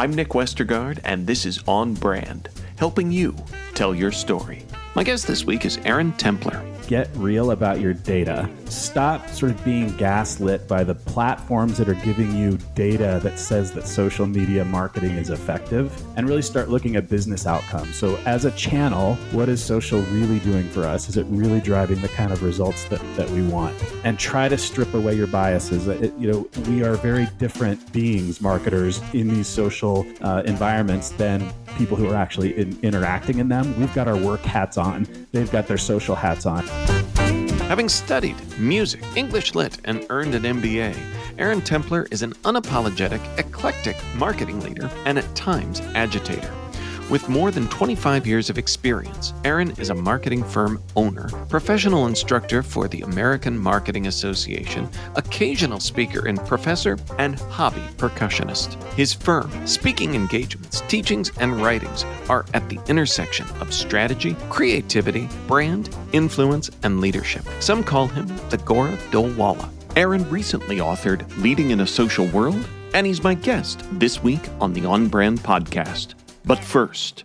I'm Nick Westergaard, and this is On Brand, helping you tell your story. My guest this week is Aaron Templer. Get real about your data. Stop sort of being gaslit by the platforms that are giving you data that says that social media marketing is effective, and really start looking at business outcomes. So as a channel, what is social really doing for us? Is it really driving the kind of results that we want? And try to strip away your biases. We are very different beings, marketers, in these social environments than people who are actually interacting in them. We've got our work hats on. They've got their social hats on. Having studied music, English Lit, and earned an MBA, Aaron Templer is an unapologetic, eclectic marketing leader and at times agitator. With more than 25 years of experience, Aaron is a marketing firm owner, professional instructor for the American Marketing Association, occasional speaker and professor, and hobby percussionist. His firm, speaking engagements, teachings, and writings are at the intersection of strategy, creativity, brand, influence, and leadership. Some call him the Gora Dhol Wallah. Aaron recently authored Leading in a Social World, and he's my guest this week on the On Brand podcast. But first,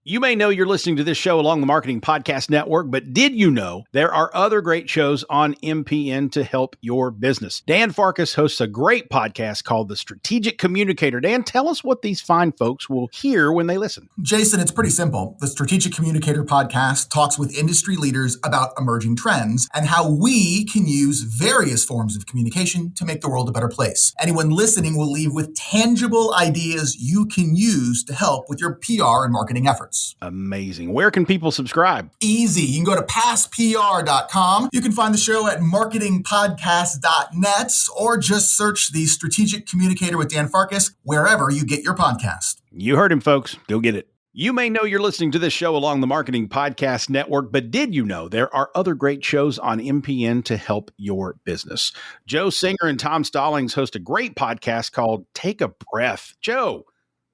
you may know you're listening to this show along the Marketing Podcast Network, but did you know there are other great shows on MPN to help your business? Dan Farkas hosts a great podcast called The Strategic Communicator. Dan, tell us what these fine folks will hear when they listen. Jason, it's pretty simple. The Strategic Communicator podcast talks with industry leaders about emerging trends and how we can use various forms of communication to make the world a better place. Anyone listening will leave with tangible ideas you can use to help with your PR and marketing efforts. Amazing. Where can people subscribe? Easy. You can go to passpr.com. You can find the show at marketingpodcast.net or just search the Strategic Communicator with Dan Farkas wherever you get your podcast. You heard him, folks. Go get it. You may know you're listening to this show along the Marketing Podcast Network, but did you know there are other great shows on MPN to help your business? Joe Singer and Tom Stallings host a great podcast called Take a Breath. Joe,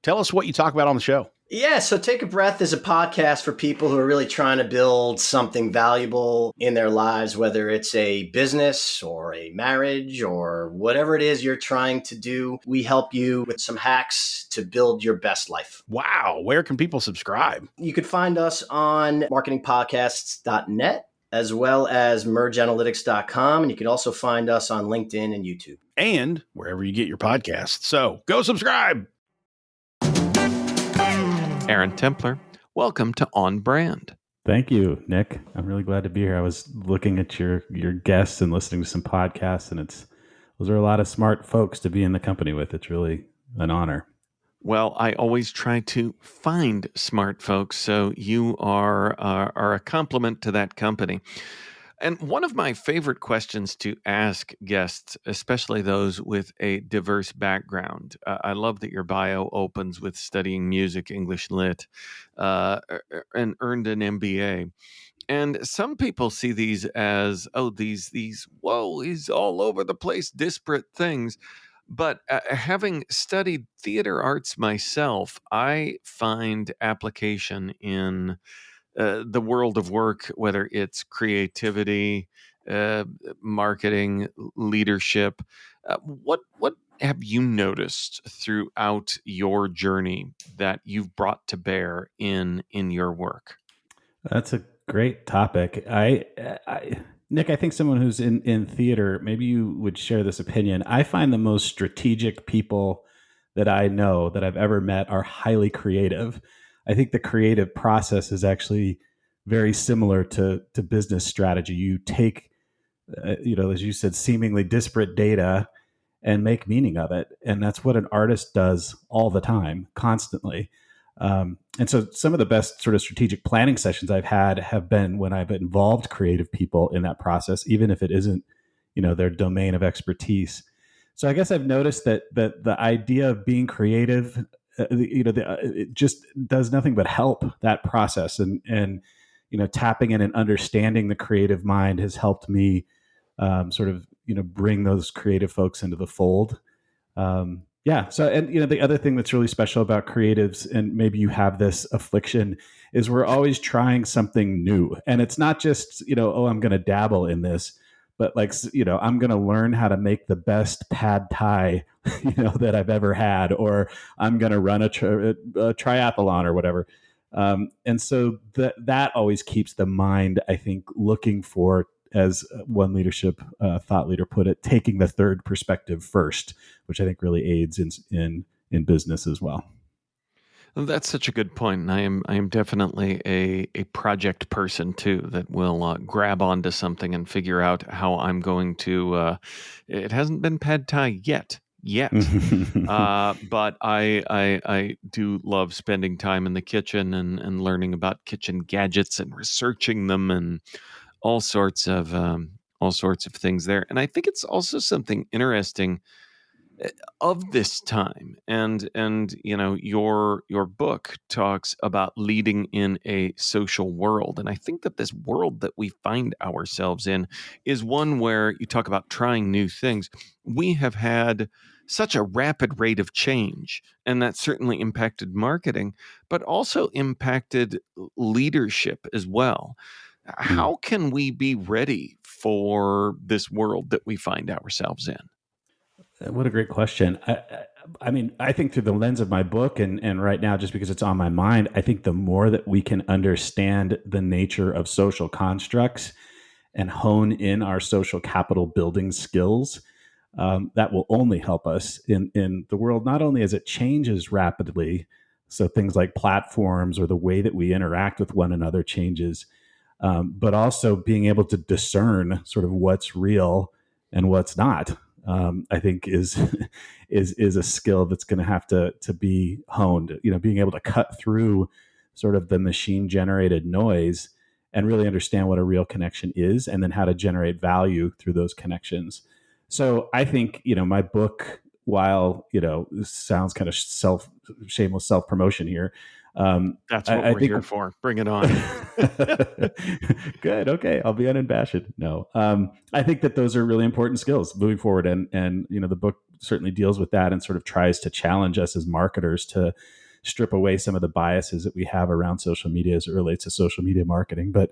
tell us what you talk about on the show. Yeah, so Take a Breath is a podcast for people who are really trying to build something valuable in their lives, whether it's a business or a marriage or whatever it is you're trying to do. We help you with some hacks to build your best life. Wow. Where can people subscribe? You could find us on marketingpodcasts.net as well as mergeanalytics.com. And you can also find us on LinkedIn and YouTube. And wherever you get your podcasts. So go subscribe. Aaron Templer, welcome to On Brand. Thank you, Nick. I'm really glad to be here. I was looking at your guests and listening to some podcasts, and those are a lot of smart folks to be in the company with. It's really an honor. Well, I always try to find smart folks, so you are a compliment to that company. And one of my favorite questions to ask guests, especially those with a diverse background, I love that your bio opens with studying music, English Lit, and earned an MBA. And some people see these as, these all over the place, disparate things. But having studied theater arts myself, I find application in the world of work, whether it's creativity, marketing, leadership. What have you noticed throughout your journey that you've brought to bear in your work? That's a great topic. Nick, I think someone who's in theater, maybe you would share this opinion. I find the most strategic people that I know that I've ever met are highly creative. I think the creative process is actually very similar to business strategy. You take, as you said, seemingly disparate data and make meaning of it. And that's what an artist does all the time, constantly. And so some of the best sort of strategic planning sessions I've had have been when I've involved creative people in that process, even if it isn't, their domain of expertise. So I guess I've noticed that the idea of being creative, it just does nothing but help that process, and tapping in and understanding the creative mind has helped me bring those creative folks into the fold. So the other thing that's really special about creatives, and maybe you have this affliction, is we're always trying something new, and it's not just I'm going to dabble in this, but like, I'm going to learn how to make the best pad thai, that I've ever had, or I'm going to run a triathlon or whatever. And so that always keeps the mind, I think, looking for, as one leadership thought leader put it, taking the third perspective first, which I think really aids in business as well. Well, that's such a good point. And I am definitely a project person too, that will grab onto something and figure out how I'm going to. It hasn't been pad thai yet. But I do love spending time in the kitchen and learning about kitchen gadgets and researching them and all sorts of things there. And I think it's also something interesting of this time. And your book talks about leading in a social world, and I think that this world that we find ourselves in is one where you talk about trying new things. We have had such a rapid rate of change, and that certainly impacted marketing, but also impacted leadership as well. How can we be ready for this world that we find ourselves in? What a great question. I mean, I think through the lens of my book, and right now, just because it's on my mind, I think the more that we can understand the nature of social constructs and hone in our social capital building skills, that will only help us in the world, not only as it changes rapidly, so things like platforms or the way that we interact with one another changes, but also being able to discern sort of what's real and what's not. I think is is a skill that's going to have to be honed. Being able to cut through sort of the machine generated noise and really understand what a real connection is, and then how to generate value through those connections. So I think my book, while this sounds kind of shameless self promotion here. That's what we're here for. Bring it on. Good. Okay. I'll be unabashed. No. I think that those are really important skills moving forward. And the book certainly deals with that and sort of tries to challenge us as marketers to strip away some of the biases that we have around social media as it relates to social media marketing. But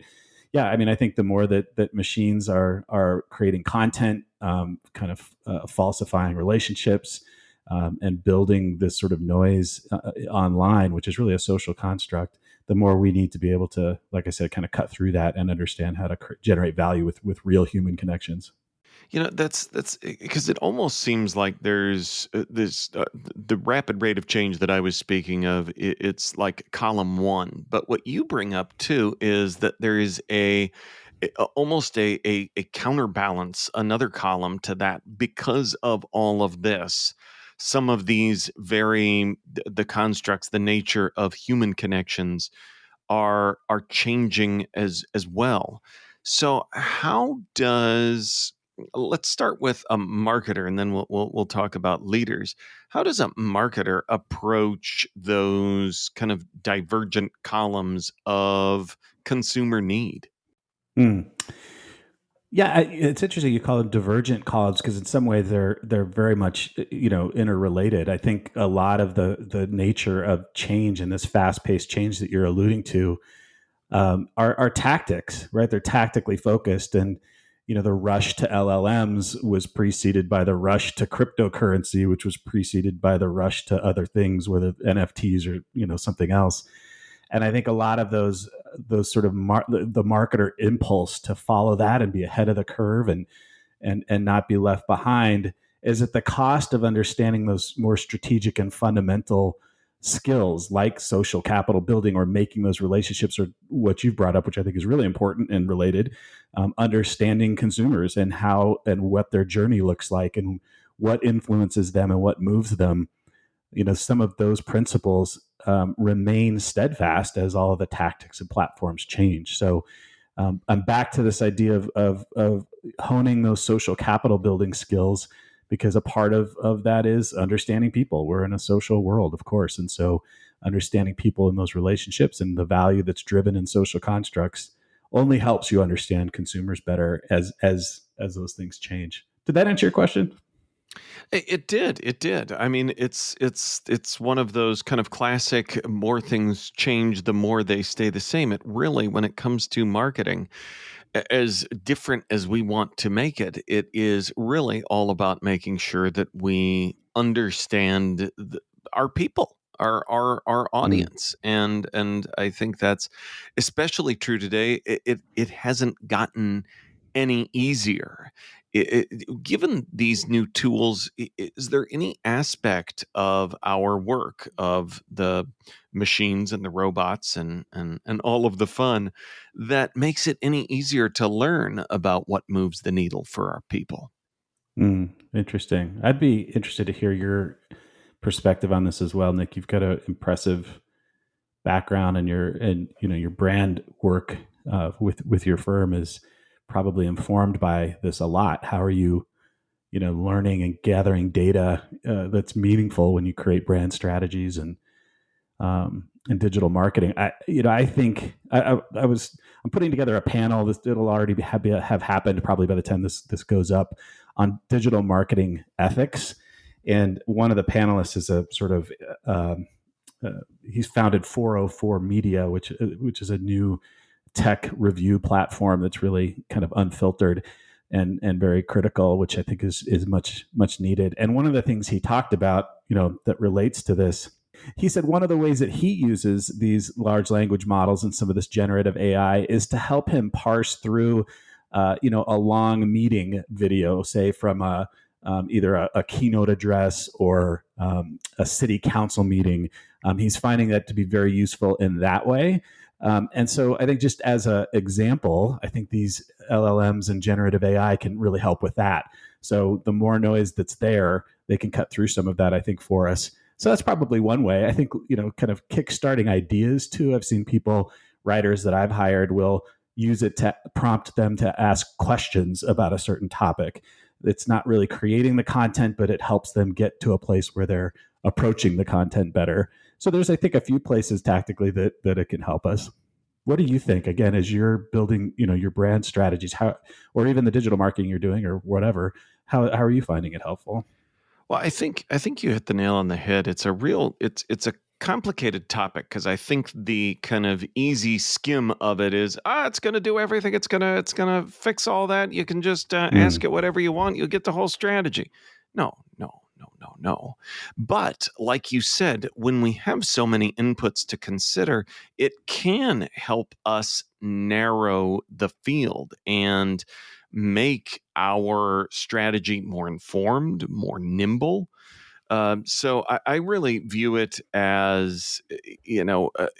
yeah, I mean, I think the more that machines are creating content, kind of falsifying relationships, and building this sort of noise online, which is really a social construct, the more we need to be able to, like I said, kind of cut through that and understand how to generate value with real human connections. That's because it almost seems like there's this the rapid rate of change that I was speaking of. It's like column one, but what you bring up too is that there is almost a counterbalance, another column to that, because of all of this. Some of these the constructs, the nature of human connections are changing as well. So how does let's start with a marketer, and then we'll talk about leaders. How does a marketer approach those kind of divergent columns of consumer need? Mm. Yeah, it's interesting you call them divergent columns, because in some ways they're very much interrelated. I think a lot of the nature of change and this fast paced change that you're alluding to are tactics, right? They're tactically focused, and the rush to LLMs was preceded by the rush to cryptocurrency, which was preceded by the rush to other things, whether NFTs or something else. And I think a lot of those sort of the marketer impulse to follow that and be ahead of the curve and not be left behind is at the cost of understanding those more strategic and fundamental skills like social capital building, or making those relationships, or what you've brought up, which I think is really important and related, understanding consumers and how and what their journey looks like and what influences them and what moves them. Some of those principles remain steadfast as all of the tactics and platforms change. So I'm back to this idea of honing those social capital building skills, because a part of that is understanding people. We're in a social world, of course. And so understanding people in those relationships and the value that's driven in social constructs only helps you understand consumers better as those things change. Did that answer your question? It did. It did. I mean, it's one of those kind of classic, more things change, the more they stay the same. It really, when it comes to marketing, as different as we want to make it, it is really all about making sure that we understand our people, our Mm, audience, and I think that's especially true today. It hasn't gotten any easier. Given these new tools, is there any aspect of our work, of the machines and the robots and all of the fun, that makes it any easier to learn about what moves the needle for our people? interesting. I'd be interested to hear your perspective on this as well, Nick. You've got an impressive background, and your brand work with your firm is probably informed by this a lot. How are you learning and gathering data that's meaningful when you create brand strategies and digital marketing? I think I'm putting together a panel. It'll already have happened probably by the time this goes up, on digital marketing ethics. And one of the panelists is a sort of he's founded 404 Media, which is a new tech review platform that's really kind of unfiltered and very critical, which I think is much needed. And one of the things he talked about, that relates to this, he said one of the ways that he uses these large language models and some of this generative AI is to help him parse through, a long meeting video, say from either a keynote address or a city council meeting. He's finding that to be very useful in that way. And so I think, just as an example, I think these LLMs and generative AI can really help with that. So the more noise that's there, they can cut through some of that, I think, for us. So that's probably one way. I think, kind of kickstarting ideas too. I've seen writers that I've hired will use it to prompt them to ask questions about a certain topic. It's not really creating the content, but it helps them get to a place where they're approaching the content better. So there's, I think, a few places tactically that it can help us. What do you think, again, as you're building, your brand strategies, or even the digital marketing you're doing or whatever, how are you finding it helpful? Well, I think you hit the nail on the head. It's a complicated topic, because I think the kind of easy skim of it is, it's going to do everything. It's going to fix all that. You can just ask Mm, it whatever you want. You'll get the whole strategy. No, no, no, no, no. But like you said, when we have so many inputs to consider, it can help us narrow the field and make our strategy more informed, more nimble. So I really view it as,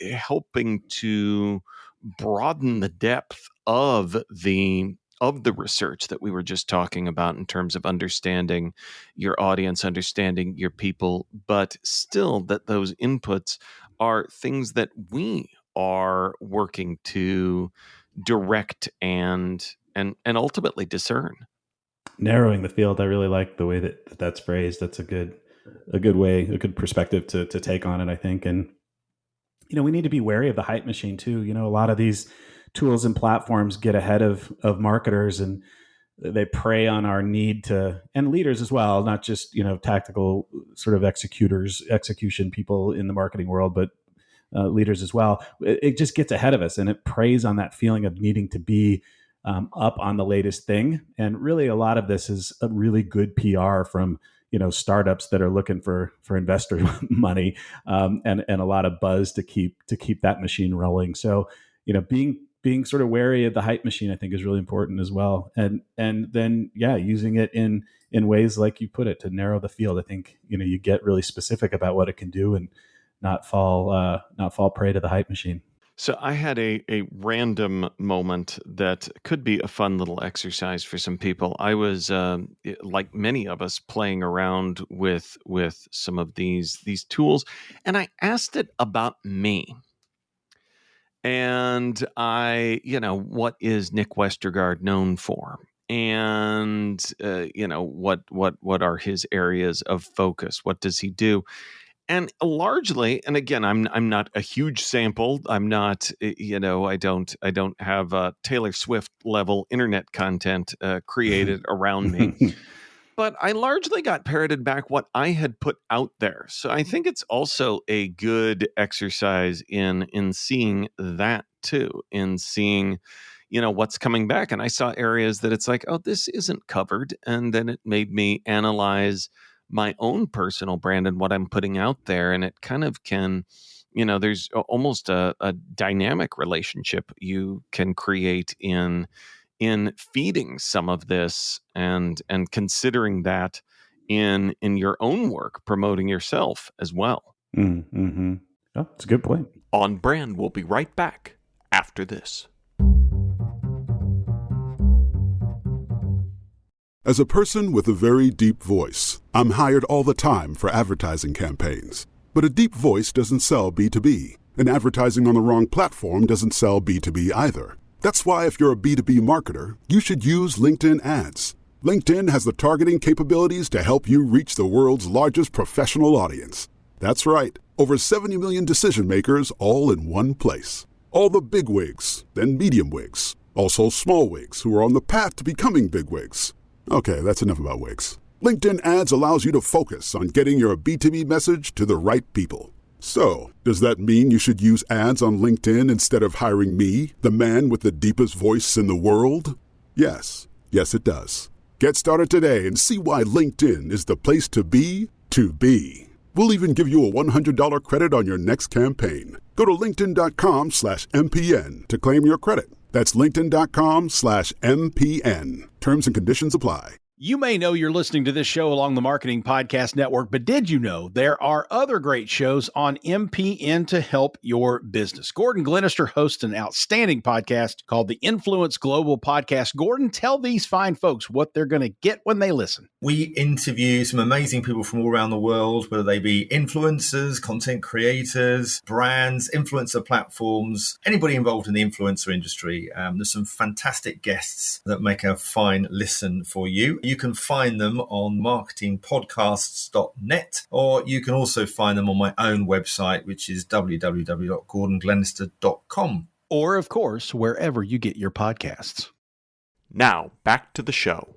helping to broaden the depth of the research that we were just talking about, in terms of understanding your audience, understanding your people, but still that those inputs are things that we are working to direct and ultimately discern. narrowing the field. I really like the way that's phrased. That's a good way, a good perspective to take on it, I think. And we need to be wary of the hype machine too. A lot of these tools and platforms get ahead of marketers, and they prey on our need to, and leaders as well, not just tactical sort of execution people in the marketing world, but leaders as well. It just gets ahead of us, and it preys on that feeling of needing to be up on the latest thing. And really, a lot of this is a really good PR from startups that are looking for investor money, and a lot of buzz to keep that machine rolling. So being sort of wary of the hype machine, I think, is really important as well. And then, yeah, using it in ways like you put it, to narrow the field. I think you get really specific about what it can do, and not fall prey to the hype machine. So I had a random moment that could be a fun little exercise for some people. I was, like many of us, playing around with some of these tools, and I asked it about me. And what is Nick Westergaard known for? And what are his areas of focus? What does he do? And largely, and again, I'm not a huge sample. I'm not, I don't have Taylor Swift level internet content created around me. But I largely got parroted back what I had put out there. So I think it's also a good exercise in seeing that too, in seeing, what's coming back. And I saw areas that it's like, oh, this isn't covered. And then it made me analyze my own personal brand and what I'm putting out there. And it kind of can, there's almost a dynamic relationship you can create in feeding some of this and considering that in your own work, promoting yourself as well. Mm-hmm. Oh, that's a good point. On Brand, we'll be right back after this. As a person with a very deep voice, I'm hired all the time for advertising campaigns. But a deep voice doesn't sell B2B, and advertising on the wrong platform doesn't sell B2B either. That's why if you're a B2B marketer, you should use LinkedIn ads. LinkedIn has the targeting capabilities to help you reach the world's largest professional audience. That's right, over 70 million decision makers all in one place. All the big wigs, then medium wigs, also small wigs who are on the path to becoming big wigs. Okay, that's enough about wigs. LinkedIn ads allows you to focus on getting your B2B message to the right people. So, does that mean you should use ads on LinkedIn instead of hiring me, the man with the deepest voice in the world? Yes. Yes, it does. Get started today and see why LinkedIn is the place to be to be. We'll even give you a $100 credit on your next campaign. Go to linkedin.com/MPN to claim your credit. That's linkedin.com/MPN. Terms and conditions apply. You may know you're listening to this show along the Marketing Podcast Network, but did you know there are other great shows on MPN to help your business? Gordon Glenister hosts an outstanding podcast called the Influence Global Podcast. Gordon, tell these fine folks what they're going to get when they listen. We interview some amazing people from all around the world, whether they be influencers, content creators, brands, influencer platforms, anybody involved in the influencer industry. There's some fantastic guests that make a fine listen for you. You can find them on marketingpodcasts.net, or you can also find them on my own website, which is www.gordonglenister.com. Or, of course, wherever you get your podcasts. Now, back to the show.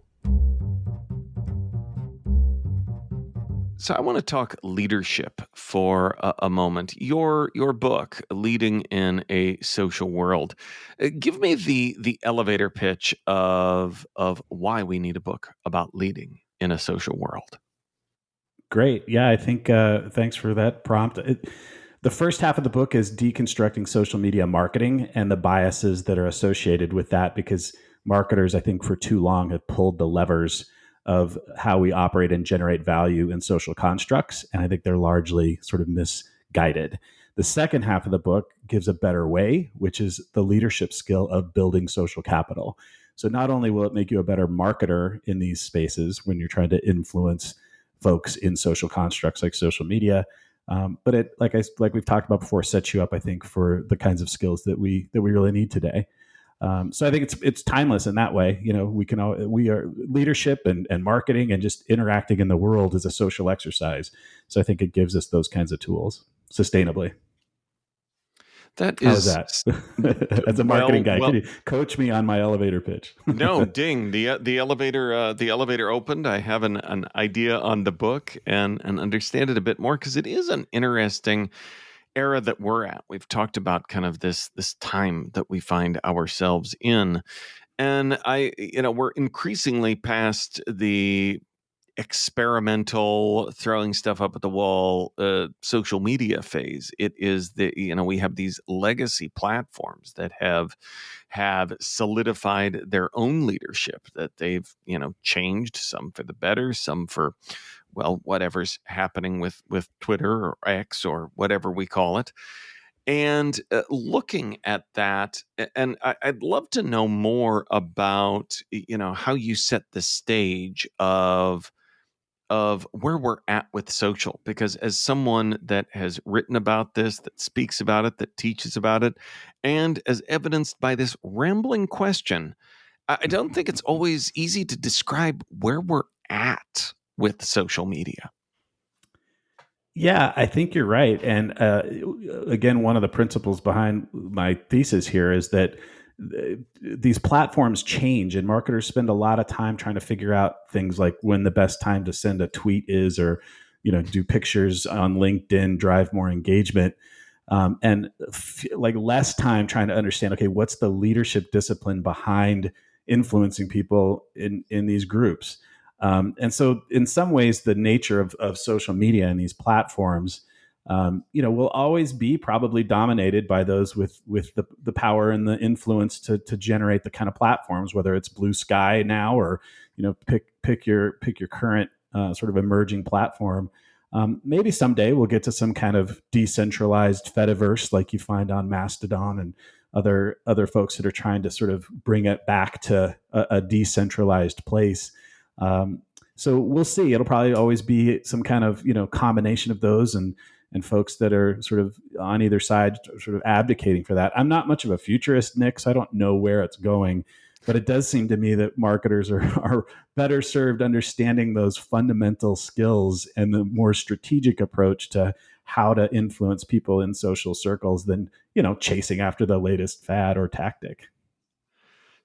So I want to talk leadership for a moment. Your book, Leading in a Social World. Give me the elevator pitch of why we need a book about leading in a social world. Great. Yeah, I think thanks for that prompt. The first half of the book is deconstructing social media marketing and the biases that are associated with that, because marketers, I think, for too long have pulled the levers of how we operate and generate value in social constructs. And I think they're largely sort of misguided. The second half of the book gives a better way, which is the leadership skill of building social capital. So not only will it make you a better marketer in these spaces when you're trying to influence folks in social constructs like social media, but it, like we've talked about before, sets you up, I think, for the kinds of skills that we really need today. So I think it's timeless in that way. We are leadership and marketing and just interacting in the world is a social exercise. So I think it gives us those kinds of tools sustainably. How's that? As a marketing guy, can you coach me on my elevator pitch? No, ding. The elevator opened. I have an idea on the book and understand it a bit more, because it is an interesting era that we're at. We've talked about kind of this time that we find ourselves in, and we're increasingly past the experimental throwing stuff up at the wall social media phase. It is we have these legacy platforms that have solidified their own leadership, that they've changed, some for the better, some for whatever's happening with Twitter or X or whatever we call it. And looking at that, and I'd love to know more about how you set the stage of where we're at with social, because as someone that has written about this, that speaks about it, that teaches about it, and as evidenced by this rambling question, I don't think it's always easy to describe where we're at with social media. Yeah, I think you're right. And again, one of the principles behind my thesis here is that these platforms change, and marketers spend a lot of time trying to figure out things like when the best time to send a tweet is, or do pictures on LinkedIn drive more engagement. and like less time trying to understand, okay, what's the leadership discipline behind influencing people in these groups. And so in some ways, the nature of social media and these platforms, will always be probably dominated by those with the power and the influence to generate the kind of platforms, whether it's Blue Sky now or pick your current sort of emerging platform. Maybe someday we'll get to some kind of decentralized Fediverse like you find on Mastodon and other folks that are trying to sort of bring it back to a decentralized place. So we'll see. It'll probably always be some kind of combination of those and folks that are sort of on either side, sort of abdicating for that. I'm not much of a futurist, Nick, so I don't know where it's going. But it does seem to me that marketers are better served understanding those fundamental skills and the more strategic approach to how to influence people in social circles than chasing after the latest fad or tactic.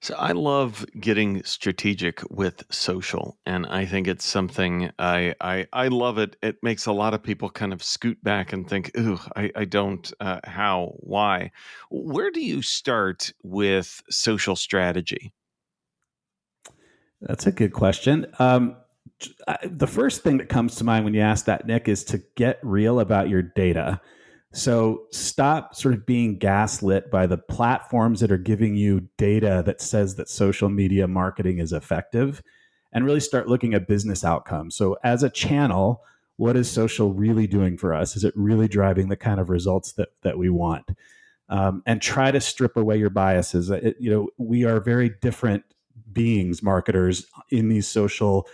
So I love getting strategic with social, and I think it's something I love it. It makes a lot of people kind of scoot back and think, "Ooh, I don't. How? Why? Where do you start with social strategy?" That's a good question. The first thing that comes to mind when you ask that, Nick, is to get real about your data. So stop sort of being gaslit by the platforms that are giving you data that says that social media marketing is effective, and really start looking at business outcomes. So as a channel, what is social really doing for us? Is it really driving the kind of results that we want? And try to strip away your biases. We are very different beings, marketers, in these social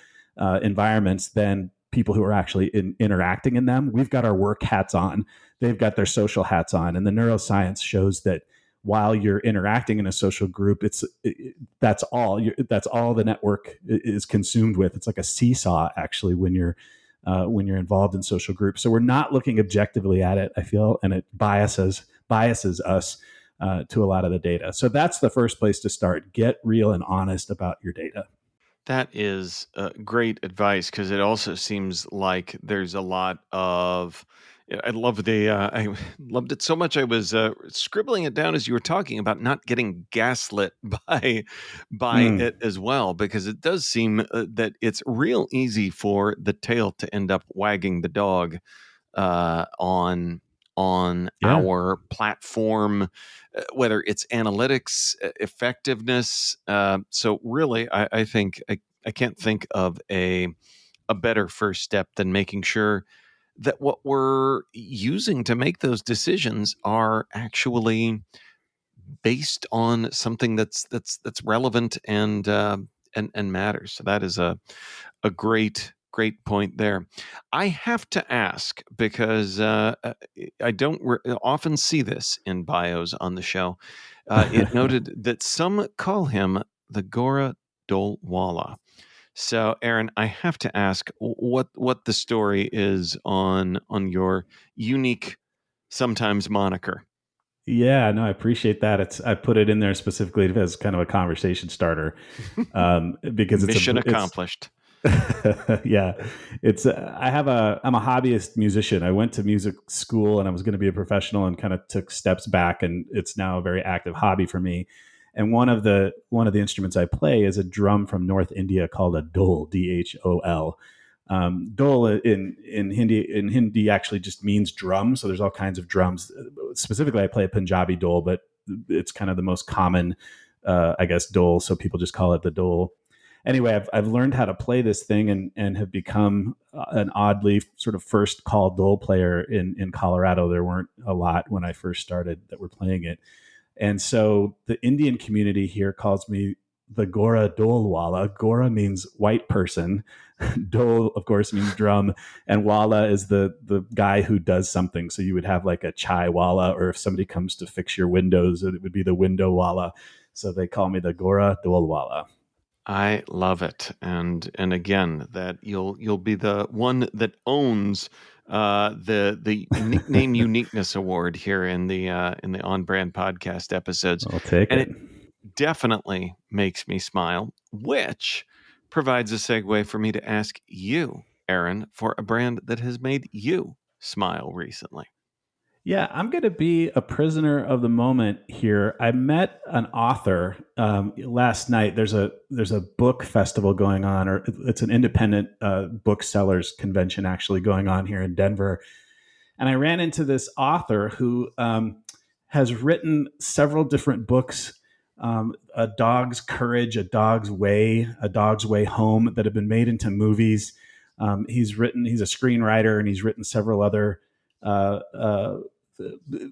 environments than people who are actually interacting in them. We've got our work hats on, they've got their social hats on, and the neuroscience shows that while you're interacting in a social group, that's all the network is consumed with. It's like a seesaw, actually, when you're involved in social groups. So we're not looking objectively at it, I feel, and it biases us to a lot of the data. So that's the first place to start. Get real and honest about your data. That is great advice because it also seems like there's a lot of. I love I loved it so much. I was scribbling it down as you were talking about not getting gaslit by it as well, because it does seem that it's real easy for the tail to end up wagging the dog on Yeah. our platform, whether it's analytics, effectiveness. So really, I think I can't think of a better first step than making sure that what we're using to make those decisions are actually based on something that's relevant and matters. So that is a great point there. I have to ask because I don't often see this in bios on the show. It noted that some call him the Gora Dhol Wallah. So, Aaron, I have to ask what the story is on your unique, sometimes moniker. Yeah, no, I appreciate that. I put it in there specifically as kind of a conversation starter, because Mission accomplished. Yeah, I'm a hobbyist musician. I went to music school and I was going to be a professional and kind of took steps back, and it's now a very active hobby for me. And one of the instruments I play is a drum from North India called a dhol, Dhol. Dhol in Hindi actually just means drum. So there's all kinds of drums. Specifically, I play a Punjabi dhol, but it's kind of the most common, I guess, dhol. So people just call it the dhol. Anyway, I've learned how to play this thing and have become an oddly sort of first call dhol player in Colorado. There weren't a lot when I first started that were playing it. And so the Indian community here calls me the Gora Dhol Wallah. Gora means white person. Dhol, of course, means drum. And Wallah is the guy who does something. So you would have like a chai Wallah, or if somebody comes to fix your windows, it would be the window Wallah. So they call me the Gora Dhol Wallah. I love it, and again, that you'll be the one that owns the nickname uniqueness award here in the On Brand podcast episodes. I'll take and it. It definitely makes me smile, which provides a segue for me to ask you, Aaron, for a brand that has made you smile recently. Yeah, I'm going to be a prisoner of the moment here. I met an author last night. There's a book festival going on, or it's an independent booksellers convention actually going on here in Denver. And I ran into this author who has written several different books, A Dog's Courage, A Dog's Way Home, that have been made into movies. He's a screenwriter, and he's written several other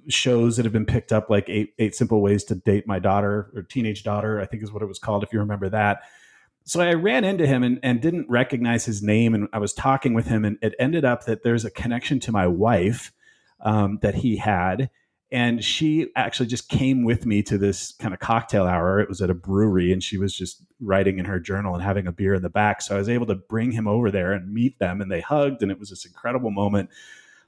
shows that have been picked up, like eight Simple Ways to Date My Daughter, or Teenage Daughter, I think is what it was called, if you remember that. So I ran into him and didn't recognize his name, and I was talking with him, and it ended up that there's a connection to my wife that he had, and she actually just came with me to this kind of cocktail hour. It was at a brewery, and she was just writing in her journal and having a beer in the back. So I was able to bring him over there and meet them, and they hugged, and it was this incredible moment.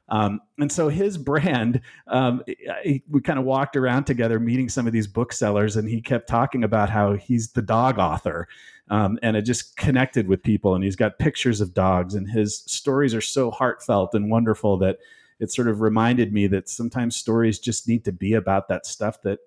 And so his brand, we kind of walked around together meeting some of these booksellers, and he kept talking about how he's the dog author. And it just connected with people, and he's got pictures of dogs, and his stories are so heartfelt and wonderful that it sort of reminded me that sometimes stories just need to be about that stuff that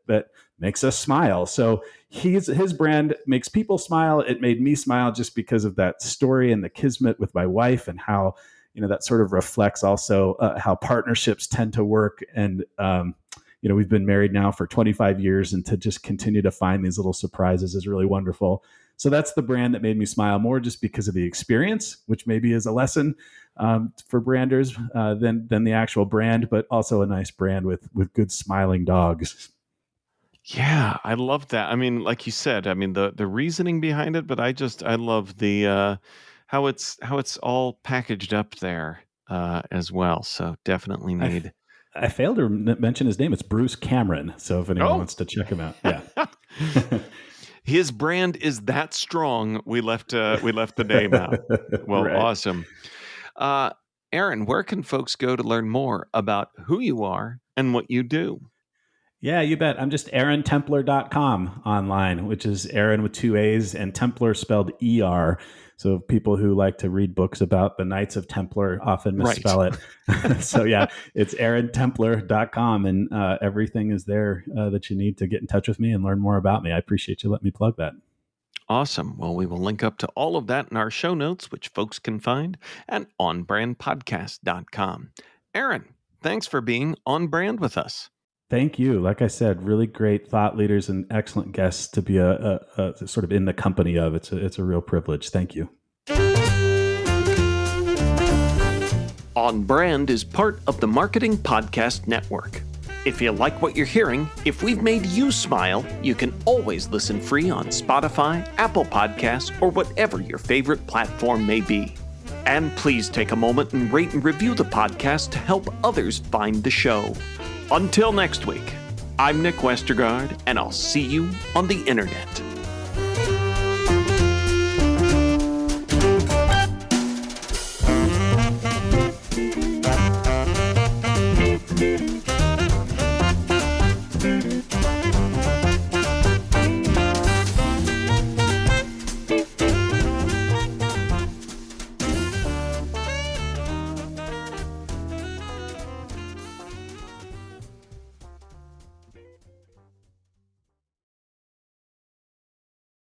makes us smile. So his brand makes people smile. It made me smile just because of that story and the kismet with my wife, and how, that sort of reflects also how partnerships tend to work. And, we've been married now for 25 years, and to just continue to find these little surprises is really wonderful. So that's the brand that made me smile, more just because of the experience, which maybe is a lesson for branders than the actual brand, but also a nice brand with good smiling dogs. Yeah, I love that. I mean, like you said, the reasoning behind it, but I love the how it's all packaged up there as well. So definitely need. I failed to mention his name. It's Bruce Cameron. So if anyone wants to check him out, yeah. His brand is that strong. We left the name out. Well, right. Awesome. Aaron, where can folks go to learn more about who you are and what you do? Yeah, you bet. I'm just AaronTemplar.com online, which is Aaron with 2 A's and Templar spelled E-R. So people who like to read books about the Knights of Templar often misspell it. So yeah, it's AaronTemplar.com, and everything is there that you need to get in touch with me and learn more about me. I appreciate you letting me plug that. Awesome. Well, we will link up to all of that in our show notes, which folks can find at onbrandpodcast.com. Aaron, thanks for being on brand with us. Thank you. Like I said, really great thought leaders and excellent guests to be a sort of in the company of. It's a real privilege. Thank you. On Brand is part of the Marketing Podcast Network. If you like what you're hearing, if we've made you smile, you can always listen free on Spotify, Apple Podcasts, or whatever your favorite platform may be. And please take a moment and rate and review the podcast to help others find the show. Until next week, I'm Nick Westergaard, and I'll see you on the internet.